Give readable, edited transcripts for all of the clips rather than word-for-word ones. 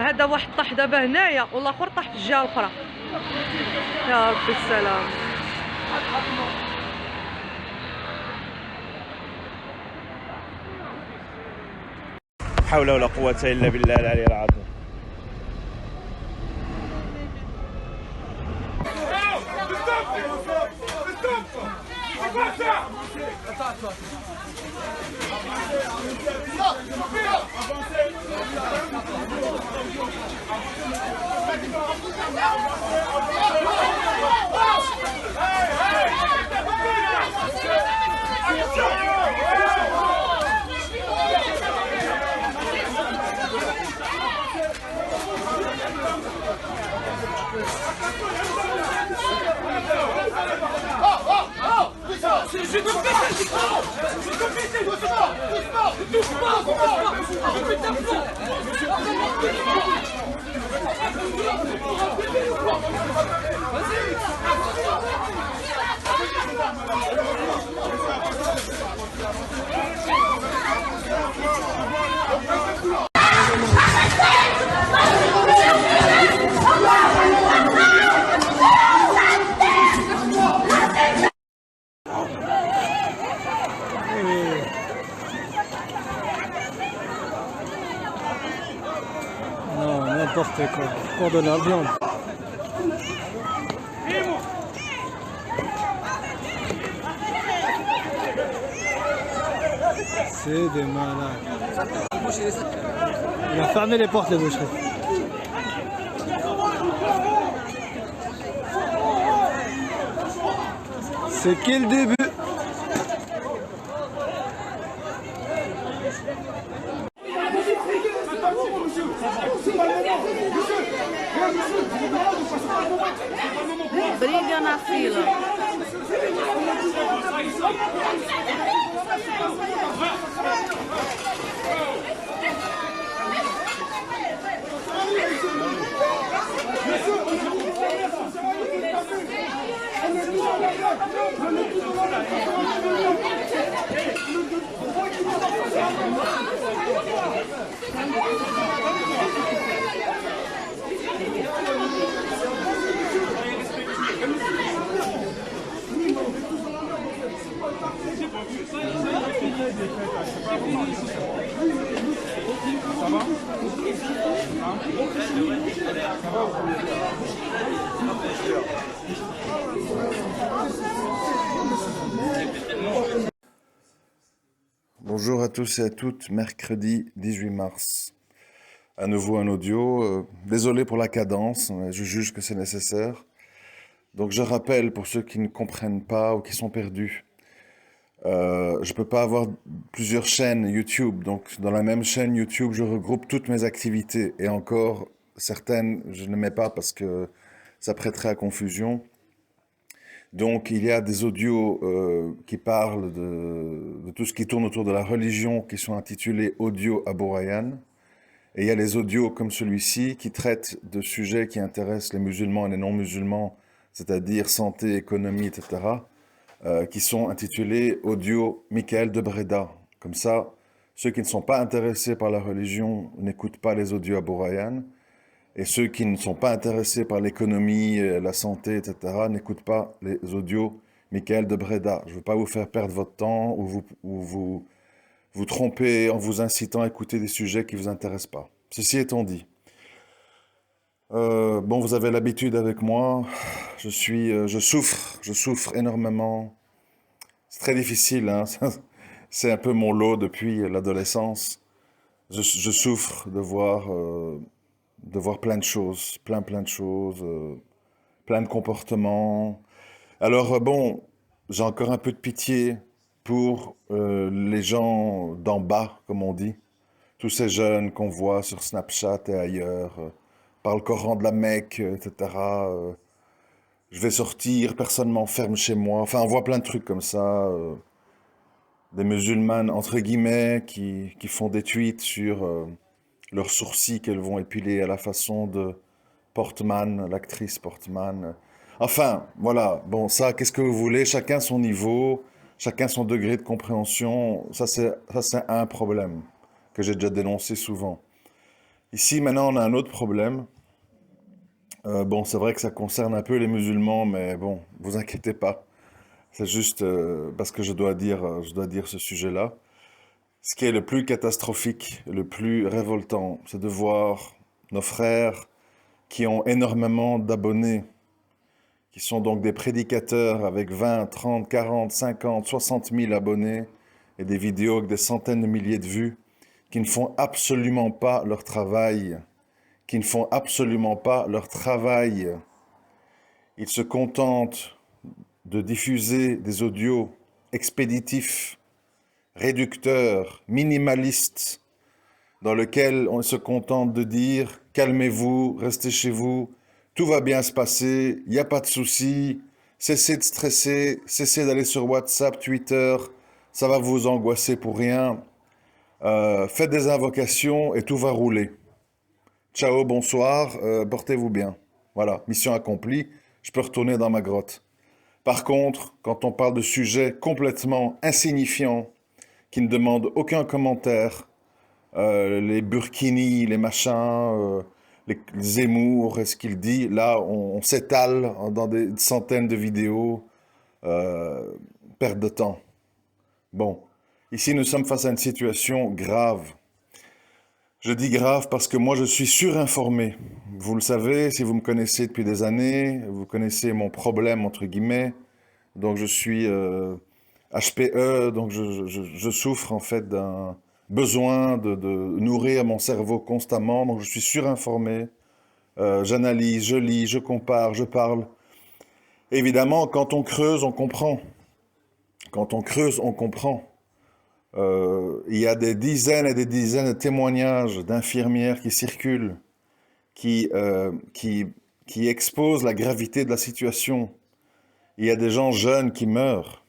هذا واحد طاح دابا هنايا والاخر طاح في الجهه الاخرى. يا ربي السلام. حول ولا قوة إلا بالله العلي العظيم. Non, n'importe quoi. Pour de la viande. C'est des malades. Il a fermé les portes, les boucheries. C'est que le début. Briga na fila. Bonjour à tous et à toutes, mercredi 18 mars. À nouveau un audio. Désolé pour la cadence, mais je juge que c'est nécessaire. Donc je rappelle pour ceux qui ne comprennent pas ou qui sont perdus. Je ne peux pas avoir plusieurs chaînes YouTube. Donc dans la même chaîne YouTube, je regroupe toutes mes activités. Et encore, certaines, je ne mets pas parce que ça prêterait à confusion. Donc il y a des audios qui parlent de tout ce qui tourne autour de la religion, qui sont intitulés Audio Abou Rayhan. Et il y a les audios comme celui-ci qui traitent de sujets qui intéressent les musulmans et les non-musulmans, c'est-à-dire santé, économie, etc., qui sont intitulés Audio Michael de Breda. Comme ça, ceux qui ne sont pas intéressés par la religion n'écoutent pas les audios Abou Rayhan. Et ceux qui ne sont pas intéressés par l'économie, la santé, etc., n'écoutent pas les audios Michael de Breda. Je ne veux pas vous faire perdre votre temps ou vous tromper en vous incitant à écouter des sujets qui ne vous intéressent pas. Ceci étant dit, bon, vous avez l'habitude avec moi, je souffre énormément. C'est très difficile, hein. C'est un peu mon lot depuis l'adolescence. Je souffre de voir plein de choses, plein de choses, plein de comportements. Alors bon, j'ai encore un peu de pitié pour les gens d'en bas, comme on dit. Tous ces jeunes qu'on voit sur Snapchat et ailleurs, par le Coran de la Mecque, etc. Je vais sortir, personne m'enferme chez moi. Enfin, on voit plein de trucs comme ça. Des musulmanes, entre guillemets, qui font des tweets sur leurs sourcils qu'elles vont épiler à la façon de Portman, l'actrice Portman. Enfin, voilà. Bon, ça, qu'est-ce que vous voulez? Chacun son niveau, chacun son degré de compréhension. Ça, c'est un problème que j'ai déjà dénoncé souvent. Ici, maintenant, on a un autre problème. Bon, c'est vrai que ça concerne un peu les musulmans, mais bon, vous inquiétez pas. C'est juste parce que je dois dire ce sujet-là. Ce qui est le plus catastrophique, le plus révoltant, c'est de voir nos frères qui ont énormément d'abonnés, qui sont donc des prédicateurs avec 20, 30, 40, 50, 60 000 abonnés et des vidéos avec des centaines de milliers de vues, qui ne font absolument pas leur travail, qui ne font absolument pas leur travail. Ils se contentent de diffuser des audios expéditifs, réducteurs, minimalistes, dans lesquels on se contente de dire « calmez-vous, restez chez vous, tout va bien se passer, il n'y a pas de souci, cessez de stresser, cessez d'aller sur WhatsApp, Twitter, ça va vous angoisser pour rien, faites des invocations et tout va rouler. Ciao, bonsoir, portez-vous bien. » Voilà, mission accomplie, je peux retourner dans ma grotte. Par contre, quand on parle de sujets complètement insignifiants, qui ne demandent aucun commentaire, les burkinis, les machins, les Zemmour, est-ce qu'il dit, là on s'étale dans des centaines de vidéos, perte de temps. Bon, ici nous sommes face à une situation grave. Je dis grave parce que moi je suis surinformé. Vous le savez, si vous me connaissez depuis des années, vous connaissez mon problème entre guillemets. Donc je suis HPE, donc je souffre en fait d'un besoin de nourrir mon cerveau constamment. Donc je suis surinformé. J'analyse, je lis, je compare, je parle. Évidemment, quand on creuse, on comprend. Quand on creuse, on comprend. Il y a des dizaines et des dizaines de témoignages d'infirmières qui circulent, qui exposent la gravité de la situation. Il y a des gens jeunes qui meurent.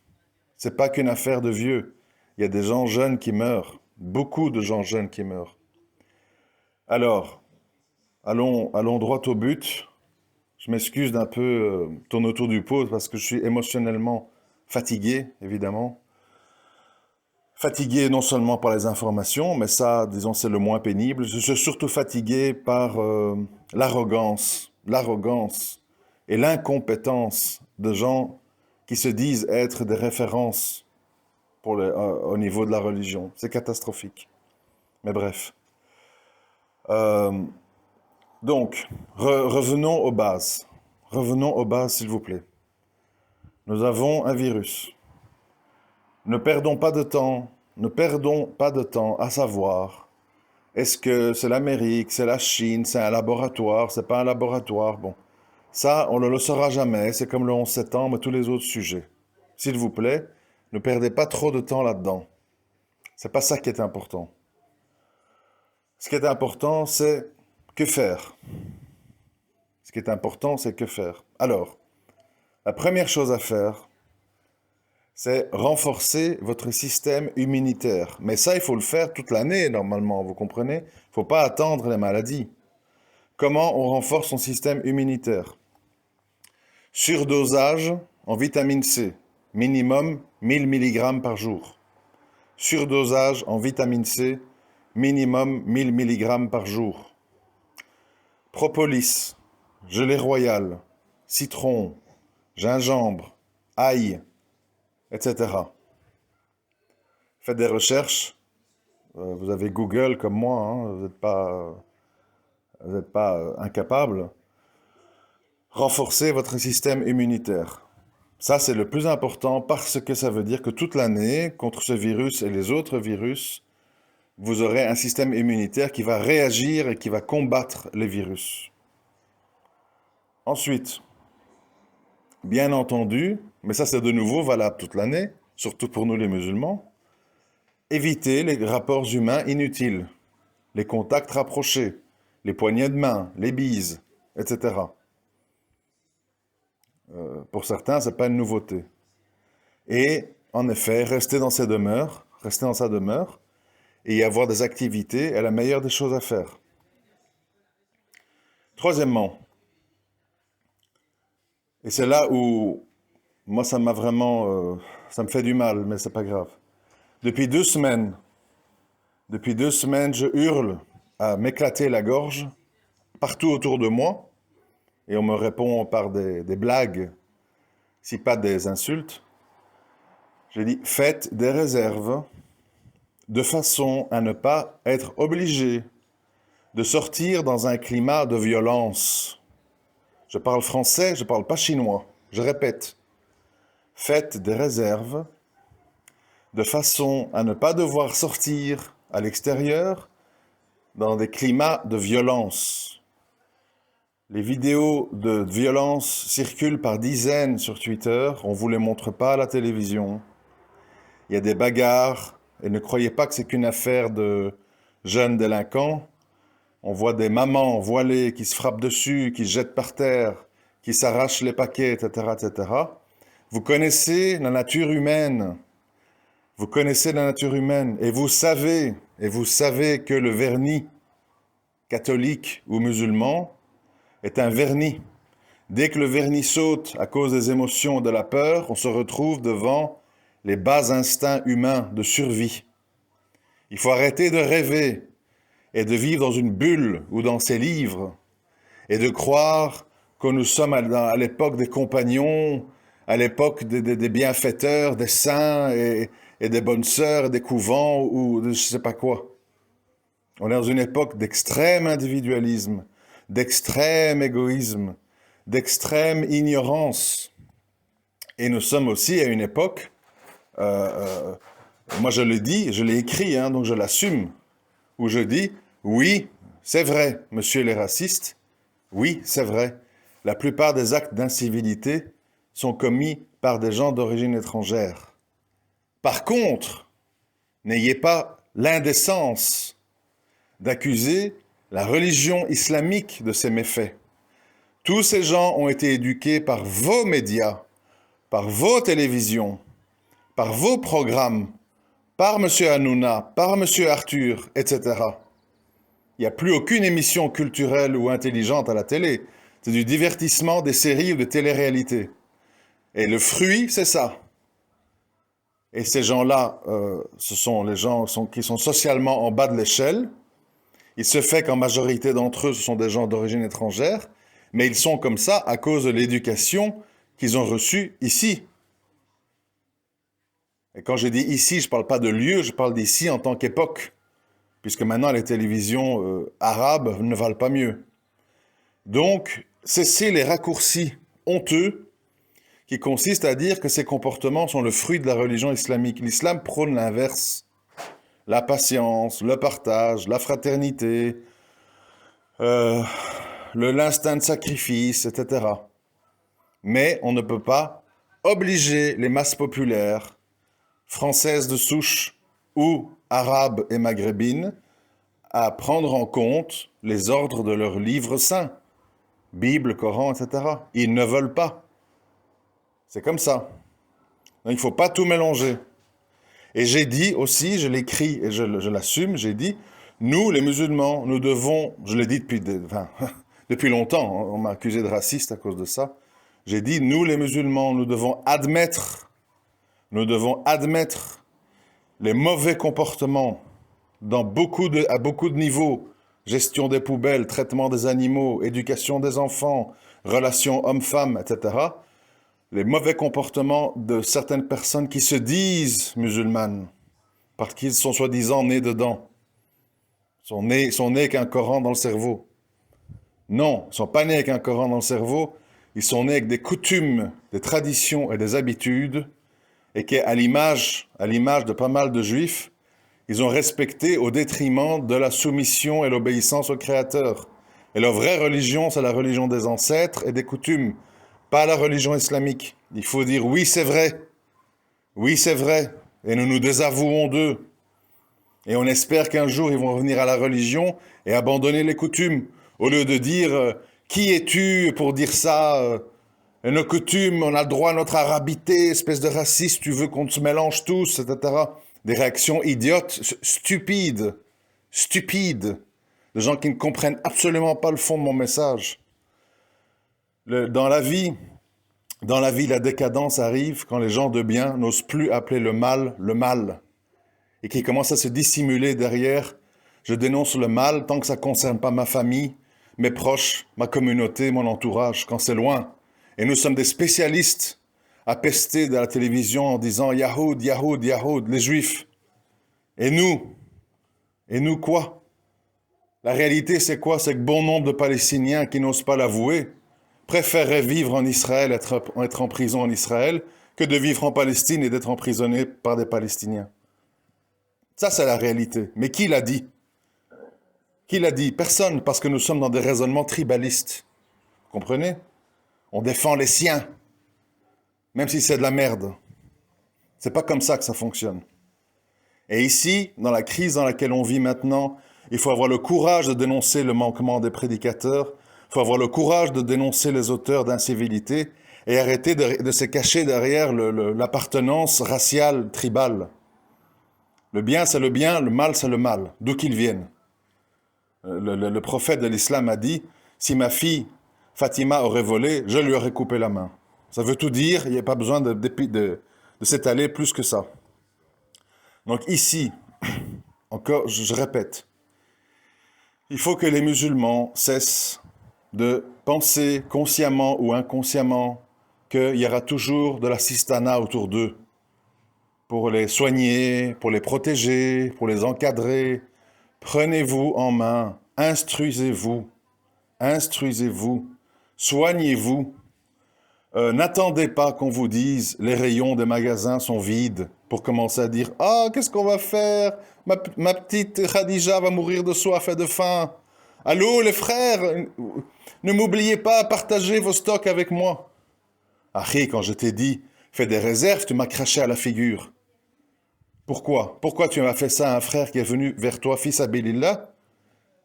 C'est pas qu'une affaire de vieux. Il y a des gens jeunes qui meurent. Beaucoup de gens jeunes qui meurent. Alors, allons droit au but. Je m'excuse d'un peu tourner autour du pot parce que je suis émotionnellement fatigué, évidemment. Fatigué non seulement par les informations, mais ça, disons, c'est le moins pénible. Je suis surtout fatigué par l'arrogance et l'incompétence de gens qui se disent être des références au niveau de la religion. C'est catastrophique. Mais bref. Donc, revenons aux bases. Revenons aux bases, s'il vous plaît. Nous avons un virus. Ne perdons pas de temps à savoir, est-ce que c'est l'Amérique, c'est la Chine, c'est un laboratoire, c'est pas un laboratoire, bon. Ça, on ne le saura jamais, c'est comme le 11 septembre et tous les autres sujets. S'il vous plaît, ne perdez pas trop de temps là-dedans. C'est pas ça qui est important. Ce qui est important, c'est que faire. Ce qui est important, c'est que faire. Alors, la première chose à faire, c'est renforcer votre système immunitaire. Mais ça, il faut le faire toute l'année, normalement, vous comprenez? Il ne faut pas attendre les maladies. Comment on renforce son système immunitaire? Surdosage en vitamine C, minimum 1000 mg par jour. Surdosage en vitamine C, minimum 1000 mg par jour. Propolis, gelée royale, citron, gingembre, ail, etc. Faites des recherches. Vous avez Google comme moi, hein, vous n'êtes pas incapable. Renforcez votre système immunitaire. Ça, c'est le plus important parce que ça veut dire que toute l'année, contre ce virus et les autres virus, vous aurez un système immunitaire qui va réagir et qui va combattre les virus. Ensuite, bien entendu, mais ça c'est de nouveau valable toute l'année, surtout pour nous les musulmans, évitez les rapports humains inutiles, les contacts rapprochés, les poignées de main, les bises, etc. Pour certains, ce n'est pas une nouveauté. Et en effet, rester dans sa demeure, et avoir des activités est la meilleure des choses à faire. Troisièmement, et c'est là où moi ça m'a vraiment, ça me fait du mal, mais c'est pas grave. Depuis 2 semaines, je hurle à m'éclater la gorge partout autour de moi, et on me répond par des blagues, si pas des insultes. J'ai dit, faites des réserves de façon à ne pas être obligé de sortir dans un climat de violence. Je parle français, je ne parle pas chinois. Je répète, faites des réserves de façon à ne pas devoir sortir à l'extérieur dans des climats de violence. Les vidéos de violence circulent par dizaines sur Twitter, on ne vous les montre pas à la télévision. Il y a des bagarres, et ne croyez pas que c'est qu'une affaire de jeunes délinquants. On voit des mamans voilées qui se frappent dessus, qui se jettent par terre, qui s'arrachent les paquets, etc., etc. Vous connaissez la nature humaine. Vous connaissez la nature humaine. Et vous savez que le vernis catholique ou musulman est un vernis. Dès que le vernis saute à cause des émotions et de la peur, on se retrouve devant les bas instincts humains de survie. Il faut arrêter de rêver et de vivre dans une bulle ou dans ses livres et de croire que nous sommes à l'époque des compagnons, à l'époque des bienfaiteurs, des saints et des bonnes sœurs, des couvents ou de je ne sais pas quoi. On est dans une époque d'extrême individualisme, d'extrême égoïsme, d'extrême ignorance. Et nous sommes aussi à une époque, moi je le dis, je l'ai écrit, donc je l'assume, où je dis, oui, c'est vrai, monsieur les racistes, oui, c'est vrai, la plupart des actes d'incivilité sont commis par des gens d'origine étrangère. Par contre, n'ayez pas l'indécence d'accuser la religion islamique de ces méfaits. Tous ces gens ont été éduqués par vos médias, par vos télévisions, par vos programmes, par M. Hanouna, par M. Arthur, etc. Il n'y a plus aucune émission culturelle ou intelligente à la télé. C'est du divertissement, des séries ou des téléréalités. Et le fruit, c'est ça. Et ces gens-là, ce sont les gens qui sont socialement en bas de l'échelle. Il se fait qu'en majorité d'entre eux, ce sont des gens d'origine étrangère, mais ils sont comme ça à cause de l'éducation qu'ils ont reçue ici. Et quand je dis ici, je ne parle pas de lieu, je parle d'ici en tant qu'époque, puisque maintenant les télévisions arabes ne valent pas mieux. Donc, cessez les raccourcis honteux qui consistent à dire que ces comportements sont le fruit de la religion islamique. L'islam prône l'inverse. La patience, le partage, la fraternité, l'instinct de sacrifice, etc. Mais on ne peut pas obliger les masses populaires, françaises de souche ou arabes et maghrébines, à prendre en compte les ordres de leurs livres saints, Bible, Coran, etc. Ils ne veulent pas. C'est comme ça. Donc, il ne faut pas tout mélanger. Et j'ai dit aussi, je l'écris et je l'assume, j'ai dit, nous, les musulmans, nous devons, je l'ai dit depuis longtemps, on m'a accusé de raciste à cause de ça, j'ai dit, nous, les musulmans, nous devons admettre les mauvais comportements à beaucoup de niveaux, gestion des poubelles, traitement des animaux, éducation des enfants, relations hommes-femmes, etc., les mauvais comportements de certaines personnes qui se disent musulmanes, parce qu'ils sont soi-disant nés dedans. Ils sont nés avec un Coran dans le cerveau. Non, ils ne sont pas nés avec un Coran dans le cerveau, ils sont nés avec des coutumes, des traditions et des habitudes, et qu'à l'image de pas mal de juifs, ils ont respecté au détriment de la soumission et l'obéissance au Créateur. Et leur vraie religion, c'est la religion des ancêtres et des coutumes, pas la religion islamique. Il faut dire oui, c'est vrai, et nous nous désavouons d'eux. Et on espère qu'un jour ils vont revenir à la religion et abandonner les coutumes, au lieu de dire qui es-tu pour dire ça nos coutumes, on a le droit à notre arabité, espèce de raciste, tu veux qu'on se mélange tous, etc. Des réactions idiotes, stupides, de gens qui ne comprennent absolument pas le fond de mon message. Dans la vie, la décadence arrive quand les gens de bien n'osent plus appeler le mal, et qui commencent à se dissimuler derrière Je dénonce le mal tant que ça ne concerne pas ma famille, mes proches, ma communauté, mon entourage, quand c'est loin. Et nous sommes des spécialistes à pester de la télévision en disant Yahoud, Yahoud, Yahoud, les Juifs. Et nous quoi? La réalité, c'est quoi? C'est que bon nombre de Palestiniens qui n'osent pas l'avouer préféreraient vivre en Israël, être en prison en Israël, que de vivre en Palestine et d'être emprisonnés par des Palestiniens. Ça, c'est la réalité. Mais qui l'a dit? Qui l'a dit? Personne, parce que nous sommes dans des raisonnements tribalistes. Vous comprenez? On défend les siens, même si c'est de la merde. C'est pas comme ça que ça fonctionne. Et ici, dans la crise dans laquelle on vit maintenant, il faut avoir le courage de dénoncer le manquement des prédicateurs, il faut avoir le courage de dénoncer les auteurs d'incivilité et arrêter de se cacher derrière l'appartenance raciale, tribale. Le bien, c'est le bien, le mal, c'est le mal, d'où qu'ils viennent. Le prophète de l'islam a dit, si ma fille Fatima aurait volé, je lui aurais coupé la main. Ça veut tout dire, il n'y a pas besoin de s'étaler plus que ça. Donc ici, encore, je répète, il faut que les musulmans cessent de penser consciemment ou inconsciemment qu'il y aura toujours de l'assistanat autour d'eux pour les soigner, pour les protéger, pour les encadrer. Prenez-vous en main, instruisez-vous, soignez-vous. N'attendez pas qu'on vous dise les rayons des magasins sont vides pour commencer à dire « Ah, qu'est-ce qu'on va faire? Ma petite Khadija va mourir de soif et de faim. Allô, les frères, ne m'oubliez pas à partager vos stocks avec moi. » Achi, quand je t'ai dit « Fais des réserves », tu m'as craché à la figure. Pourquoi? Pourquoi tu m'as fait ça à un frère qui est venu vers toi, fils Abilillah,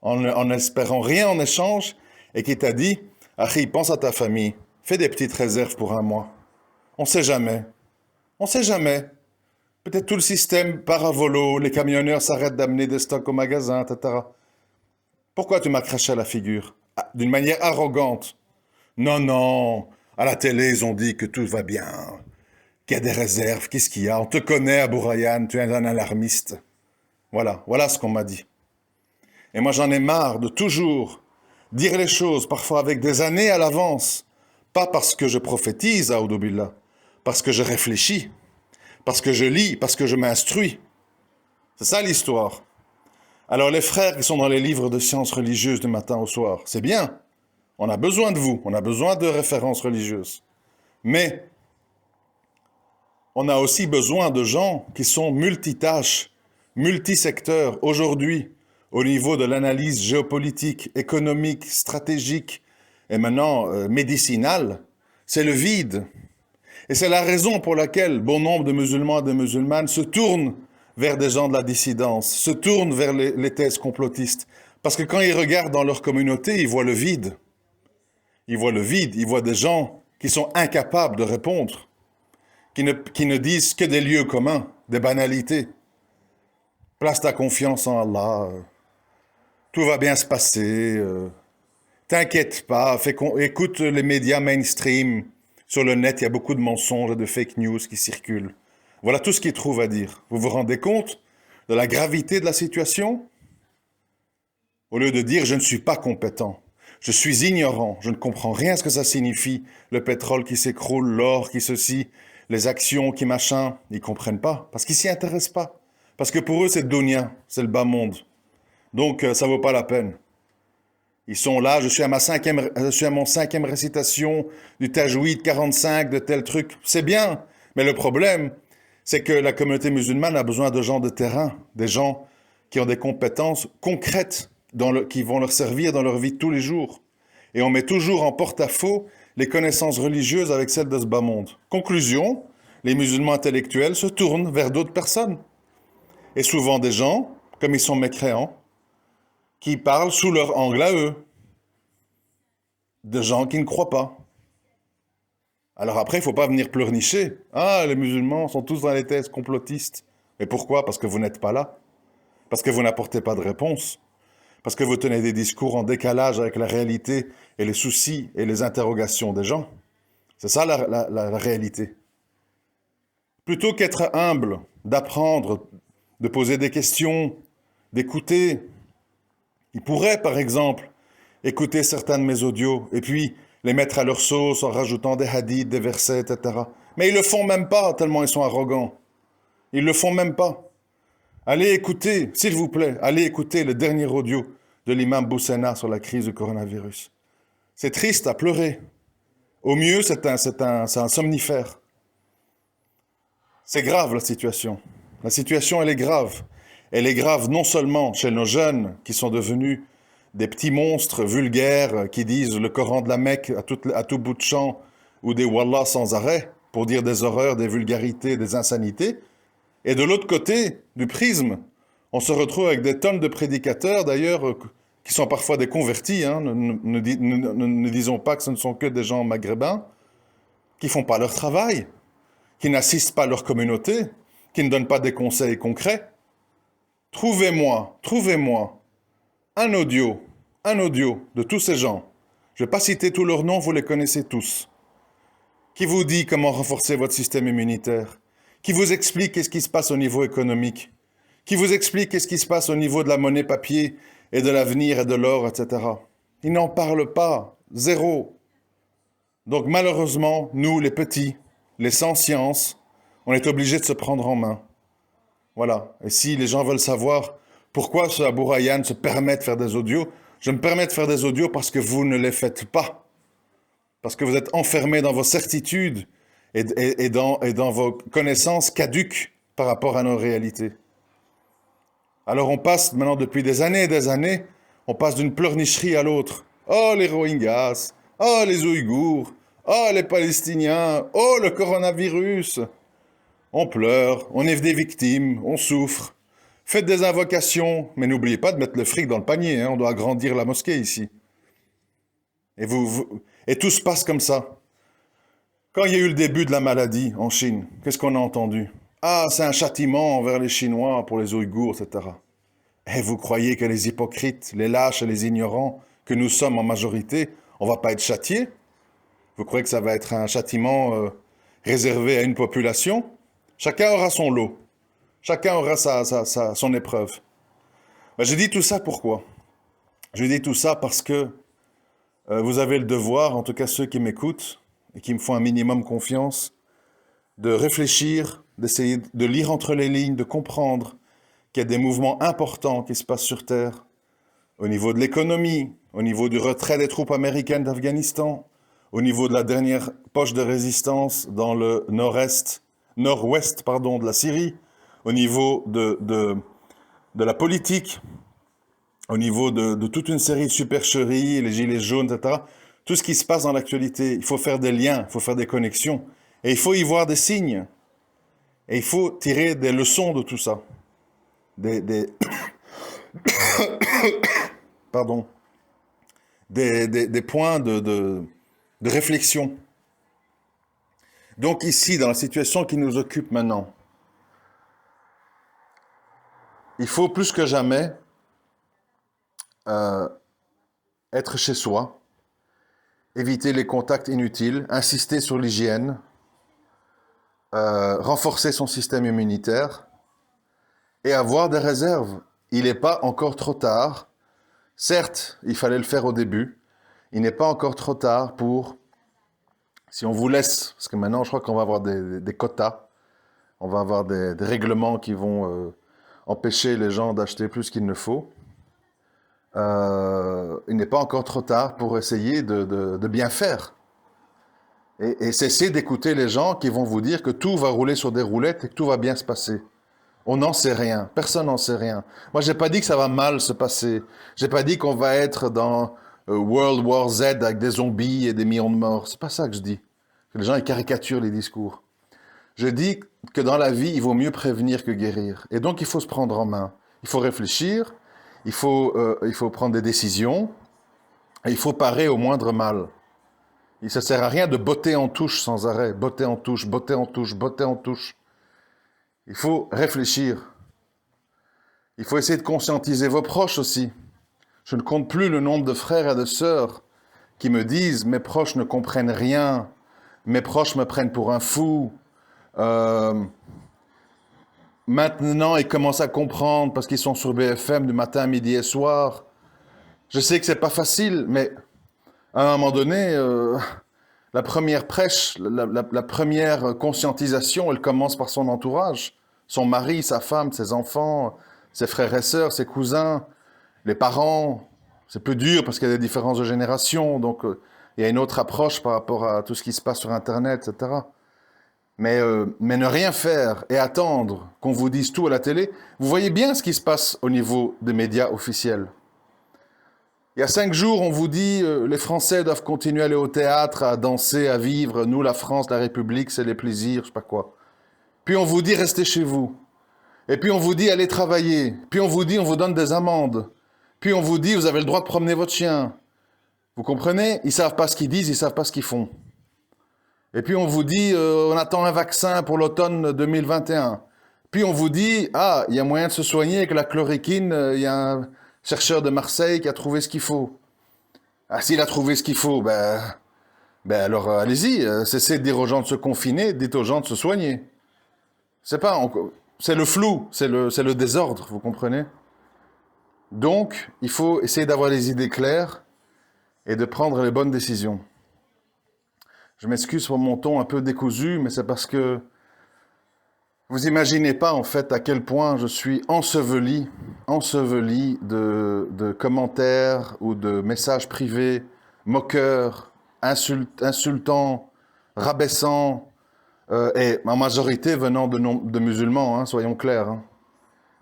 en espérant rien en échange, et qui t'a dit « Achi, pense à ta famille. Fais des petites réserves pour un mois. On ne sait jamais. On ne sait jamais. Peut-être tout le système part à volo, les camionneurs s'arrêtent d'amener des stocks au magasin, etc. Pourquoi tu m'as craché à la figure? D'une manière arrogante. Non, non. À la télé, ils ont dit que tout va bien, qu'il y a des réserves. Qu'est-ce qu'il y a? On te connaît, Abou Rayhan, tu es un alarmiste. Voilà ce qu'on m'a dit. Et moi, j'en ai marre de toujours dire les choses, parfois avec des années à l'avance. Pas parce que je prophétise, Aoudou Billah, parce que je réfléchis, parce que je lis, parce que je m'instruis. C'est ça l'histoire. Alors les frères qui sont dans les livres de sciences religieuses du matin au soir, c'est bien. On a besoin de vous, on a besoin de références religieuses. Mais on a aussi besoin de gens qui sont multitâches, multisecteurs. Aujourd'hui, au niveau de l'analyse géopolitique, économique, stratégique, et maintenant médicinale, c'est le vide. Et c'est la raison pour laquelle bon nombre de musulmans et de musulmanes se tournent vers des gens de la dissidence, se tournent vers les thèses complotistes. Parce que quand ils regardent dans leur communauté, ils voient le vide. Ils voient le vide, ils voient des gens qui sont incapables de répondre, qui ne disent que des lieux communs, des banalités. Place ta confiance en Allah, tout va bien se passer, t'inquiète pas, écoute les médias mainstream. Sur le net, il y a beaucoup de mensonges et de fake news qui circulent. Voilà tout ce qu'ils trouvent à dire. Vous vous rendez compte de la gravité de la situation? Au lieu de dire « je ne suis pas compétent, je suis ignorant, je ne comprends rien à ce que ça signifie, le pétrole qui s'écroule, l'or qui ceci, les actions qui machin », ils ne comprennent pas, parce qu'ils ne s'y intéressent pas. Parce que pour eux, c'est le dunya, c'est le bas monde. Donc, ça ne vaut pas la peine. Ils sont là, je suis à mon 5e récitation du Tajwid 45, de tel truc. C'est bien, mais le problème, c'est que la communauté musulmane a besoin de gens de terrain, des gens qui ont des compétences concrètes qui vont leur servir dans leur vie de tous les jours. Et on met toujours en porte-à-faux les connaissances religieuses avec celles de ce bas monde. Conclusion, les musulmans intellectuels se tournent vers d'autres personnes. Et souvent des gens, comme ils sont mécréants, qui parlent sous leur angle à eux, de gens qui ne croient pas. Alors après, il ne faut pas venir pleurnicher. Ah, les musulmans sont tous dans les thèses complotistes. Mais pourquoi? Parce que vous n'êtes pas là. Parce que vous n'apportez pas de réponse. Parce que vous tenez des discours en décalage avec la réalité et les soucis et les interrogations des gens. C'est ça la réalité. Plutôt qu'être humble, d'apprendre, de poser des questions, d'écouter, Ils pourraient, par exemple, écouter certains de mes audios et puis les mettre à leur sauce en rajoutant des hadiths, des versets, etc. Mais ils le font même pas, tellement ils sont arrogants. Ils le font même pas. Allez écouter, s'il vous plaît, allez écouter le dernier audio de l'imam Boussena sur la crise du coronavirus. C'est triste à pleurer. Au mieux, c'est un somnifère. C'est grave la situation. La situation, elle est grave. Elle est grave non seulement chez nos jeunes qui sont devenus des petits monstres vulgaires qui disent le Coran de la Mecque à tout bout de champ ou des Wallah sans arrêt pour dire des horreurs, des vulgarités, des insanités. Et de l'autre côté du prisme, on se retrouve avec des tonnes de prédicateurs, d'ailleurs, qui sont parfois des convertis, hein, ne disons pas que ce ne sont que des gens maghrébins, qui ne font pas leur travail, qui n'assistent pas leur communauté, qui ne donnent pas des conseils concrets. Trouvez-moi un audio de tous ces gens, je ne vais pas citer tous leurs noms, vous les connaissez tous, qui vous dit comment renforcer votre système immunitaire, qui vous explique qu'est-ce qui se passe au niveau économique, qui vous explique qu'est-ce qui se passe au niveau de la monnaie papier et de l'avenir et de l'or, etc. Ils n'en parlent pas, zéro. Donc malheureusement, nous les petits, les sans science, on est obligés de se prendre en main. Voilà. Et si les gens veulent savoir pourquoi ce Abou Rayhan se permet de faire des audios, je me permets de faire des audios parce que vous ne les faites pas. Parce que vous êtes enfermés dans vos certitudes et dans vos connaissances caduques par rapport à nos réalités. Alors on passe maintenant depuis des années, on passe d'une pleurnicherie à l'autre. Oh les Rohingyas, oh les Ouïghours, oh les Palestiniens, oh le coronavirus. On pleure, on est des victimes, on souffre. Faites des invocations, mais n'oubliez pas de mettre le fric dans le panier, hein, on doit agrandir la mosquée ici. Et tout se passe comme ça. Quand il y a eu le début de la maladie en Chine, qu'est-ce qu'on a entendu? Ah, c'est un châtiment envers les Chinois pour les Ouïghours, etc. Et vous croyez que les hypocrites, les lâches et les ignorants que nous sommes en majorité, on ne va pas être châtiés? Vous croyez que ça va être un châtiment réservé à une population? Chacun aura son lot. Chacun aura son épreuve. Ben, je dis tout ça pourquoi? Je dis tout ça parce que vous avez le devoir, en tout cas ceux qui m'écoutent et qui me font un minimum confiance, de réfléchir, d'essayer de lire entre les lignes, de comprendre qu'il y a des mouvements importants qui se passent sur Terre, au niveau de l'économie, au niveau du retrait des troupes américaines d'Afghanistan, au niveau de la dernière poche de résistance dans le nord-ouest de la Syrie, au niveau de la politique, au niveau de toute une série de supercheries, les gilets jaunes, etc. Tout ce qui se passe dans l'actualité, il faut faire des liens, il faut faire des connexions, et il faut y voir des signes, et il faut tirer des leçons de tout ça, pardon, des points de réflexion. Donc ici, dans la situation qui nous occupe maintenant, il faut plus que jamais être chez soi, éviter les contacts inutiles, insister sur l'hygiène, renforcer son système immunitaire et avoir des réserves. Il n'est pas encore trop tard. Certes, il fallait le faire au début. Il n'est pas encore trop tard pour, si on vous laisse, parce que maintenant je crois qu'on va avoir des quotas, on va avoir des règlements qui vont empêcher les gens d'acheter plus qu'il ne faut. Il n'est pas encore trop tard pour essayer de bien faire. Et cesser d'écouter les gens qui vont vous dire que tout va rouler sur des roulettes et que tout va bien se passer. On n'en sait rien. Personne n'en sait rien. Moi, j'ai pas dit que ça va mal se passer. J'ai pas dit qu'on va être dans World War Z avec des zombies et des millions de morts. C'est pas ça que je dis. Que les gens ils caricaturent les discours. Je dis que dans la vie, il vaut mieux prévenir que guérir. Et donc, il faut se prendre en main. Il faut réfléchir. Il faut prendre des décisions. Et il faut parer au moindre mal. Et ça ne sert à rien de botter en touche sans arrêt. Botter en touche, botter en touche, botter en touche. Il faut réfléchir. Il faut essayer de conscientiser vos proches aussi. Je ne compte plus le nombre de frères et de sœurs qui me disent « mes proches ne comprennent rien, mes proches me prennent pour un fou ». Maintenant, ils commencent à comprendre parce qu'ils sont sur BFM du matin, midi et soir. Je sais que c'est pas facile, mais à un moment donné, la première prêche, la première conscientisation, elle commence par son entourage. Son mari, sa femme, ses enfants, ses frères et sœurs, ses cousins, les parents. C'est plus dur parce qu'il y a des différences de génération, donc il y a une autre approche par rapport à tout ce qui se passe sur Internet, etc. Mais ne rien faire et attendre qu'on vous dise tout à la télé, vous voyez bien ce qui se passe au niveau des médias officiels. Il y a 5 jours, on vous dit les Français doivent continuer à aller au théâtre, à danser, à vivre. Nous, la France, la République, c'est les plaisirs, je sais pas quoi. Puis on vous dit restez chez vous. Et puis on vous dit allez travailler. Puis on vous dit on vous donne des amendes. Puis on vous dit vous avez le droit de promener votre chien. Vous comprenez? Ils savent pas ce qu'ils disent, ils savent pas ce qu'ils font. Et puis on vous dit on attend un vaccin pour l'automne 2021. Puis on vous dit ah il y a moyen de se soigner avec la chloroquine. Il y a un chercheur de Marseille qui a trouvé ce qu'il faut. Ah, s'il a trouvé ce qu'il faut, ben alors allez-y, cessez de dire aux gens de se confiner, dites aux gens de se soigner. C'est le flou, c'est le désordre, vous comprenez? Donc, il faut essayer d'avoir les idées claires et de prendre les bonnes décisions. Je m'excuse pour mon ton un peu décousu, mais c'est parce que vous imaginez pas en fait à quel point je suis enseveli de commentaires ou de messages privés, moqueurs, insultants, rabaissants, et en majorité venant de musulmans, hein, soyons clairs. Hein.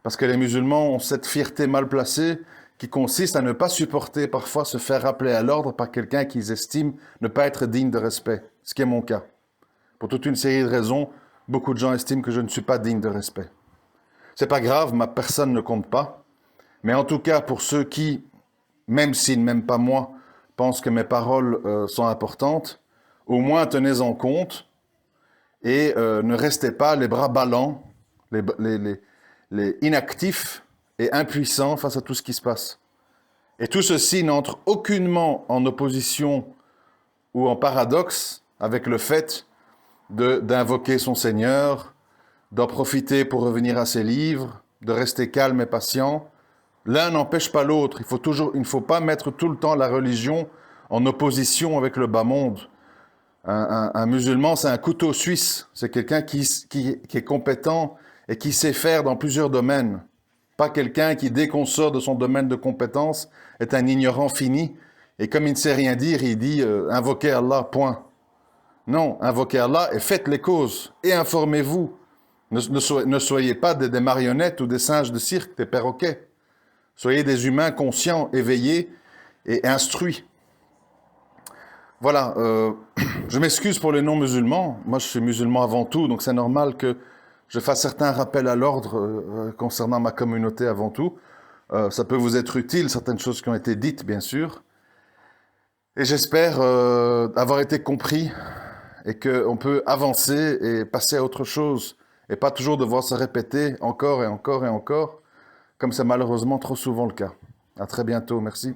Parce que les musulmans ont cette fierté mal placée qui consiste à ne pas supporter parfois se faire rappeler à l'ordre par quelqu'un qu'ils estiment ne pas être digne de respect, ce qui est mon cas. Pour toute une série de raisons, beaucoup de gens estiment que je ne suis pas digne de respect. C'est pas grave, ma personne ne compte pas. Mais en tout cas, pour ceux qui, même s'ils ne m'aiment pas moi, pensent que mes paroles sont importantes, au moins tenez-en compte et ne restez pas les bras ballants, les inactifs et impuissants face à tout ce qui se passe. Et tout ceci n'entre aucunement en opposition ou en paradoxe avec le fait d'invoquer son Seigneur, d'en profiter pour revenir à ses livres, de rester calme et patient. L'un n'empêche pas l'autre. Il ne faut pas mettre tout le temps la religion en opposition avec le bas monde. Un musulman, c'est un couteau suisse. C'est quelqu'un qui est compétent et qui sait faire dans plusieurs domaines. Pas quelqu'un qui, dès qu'on sort de son domaine de compétence, est un ignorant fini. Et comme il ne sait rien dire, il dit « invoquez Allah, point ». Non, invoquez Allah et faites les causes. Et informez-vous. Ne soyez pas des marionnettes ou des singes de cirque, des perroquets. Soyez des humains conscients, éveillés et instruits. Voilà, je m'excuse pour les non-musulmans. Moi, je suis musulman avant tout, donc c'est normal que je fasse certains rappels à l'ordre concernant ma communauté avant tout. Ça peut vous être utile, certaines choses qui ont été dites, bien sûr. Et j'espère avoir été compris et qu'on peut avancer et passer à autre chose et pas toujours devoir se répéter encore et encore et encore, comme c'est malheureusement trop souvent le cas. À très bientôt, merci.